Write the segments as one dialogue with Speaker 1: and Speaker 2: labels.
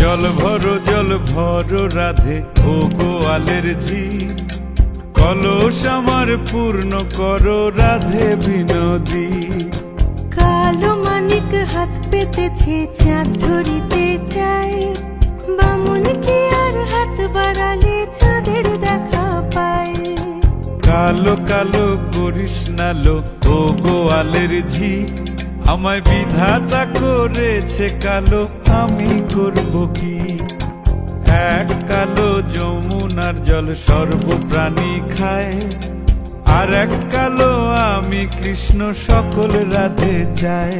Speaker 1: জল ভরো রাধে ও গোয়ালের ঝি, কলস আমার পূর্ণ করো রাধে বিনোদী।
Speaker 2: কালো মানিক হাত পেতেছে চাঁদ ধরিতে চাই, বামুন কি আর হাত বাড়ালে চাঁদের দেখা পায়।
Speaker 1: কালো কালো করিস নালো ও গোয়ালের ঝি, আমায় বিধাতা করেছে কালো, আমি করব কি? এক কালো যমুনার জল সর্বপ্রাণী খায়, আর এক কালো আমি কৃষ্ণ সকল রাধে যায়।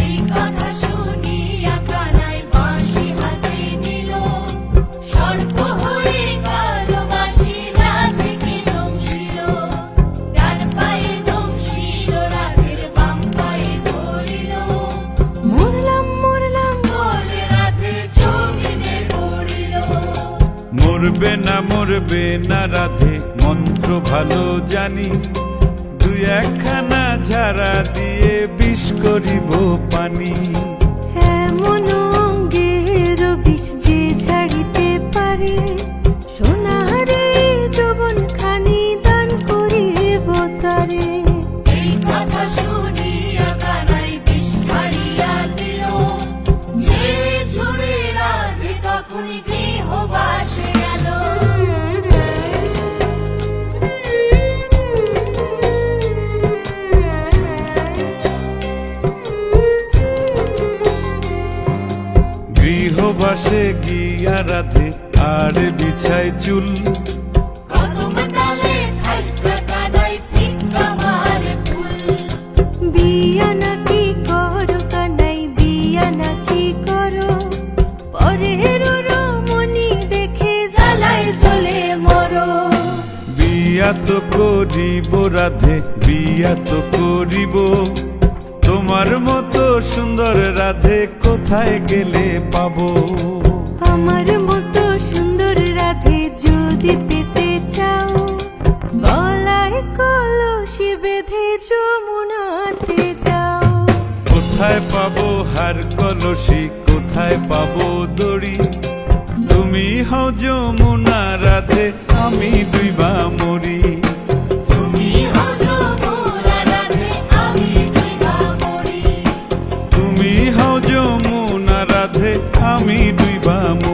Speaker 3: এই কথা শুনিয়া কানাই বাঁশি হাতে নিল, সর্প হয়ে কালো বাঁশি রাধেকে দংশিল। ডান পায়ে দংশিল রাধের বাম পায়ে ধরিল,
Speaker 2: মরলাম মরলাম
Speaker 3: বলে রাধে জমিনে পড়িল।
Speaker 1: মরবে না রাধে মন্ত্র ভালো জানি, দুই একখানা ঝাড়া দিয়ে বিষ করিব পানি।
Speaker 2: এমন অঙ্গের বিষ যে ঝাড়িতে পারে, সোনারে যৌবন খানি দান করিব তারে।
Speaker 3: এই কথা শুনিয়া কানাই বিষ ছাড়িয়া দিল, ঝেড়ে ঝুড়ে রাধে তখনই গৃহবাসে গেল।
Speaker 1: গৃহবাসে গিয়া রাধে আর বিছায় চুল,
Speaker 3: কদম ডালে থাইকা কানাই ফিক্কা মারে ফুল।
Speaker 2: বিয়া নাকি করো কানাই বিয়া নাকি করো, পরের রমণী দেখে
Speaker 3: জ্বালায় জ্বলে মরো।
Speaker 1: বিয়া তো করিব রাধে বিয়া তো করিব, তোমার মতো সুন্দর রাধে কোথায় গেলে পাবো?
Speaker 2: আমার মতো সুন্দর রাধে যদি পেতে চাও, গলায় কলসি বেঁধে যমুনাতে যাও।
Speaker 1: কোথায় পাবো হার কলসি, কোথায় পাবো দড়ি? তুমি হও যমুনা রাধে, আমি ডুইবা মরি।
Speaker 3: তুমি হও যমুনা রাধে, আমি ডুইবা মরি।
Speaker 1: তুমি হও যমুনা রাধে, আমি ডুইবা মরি।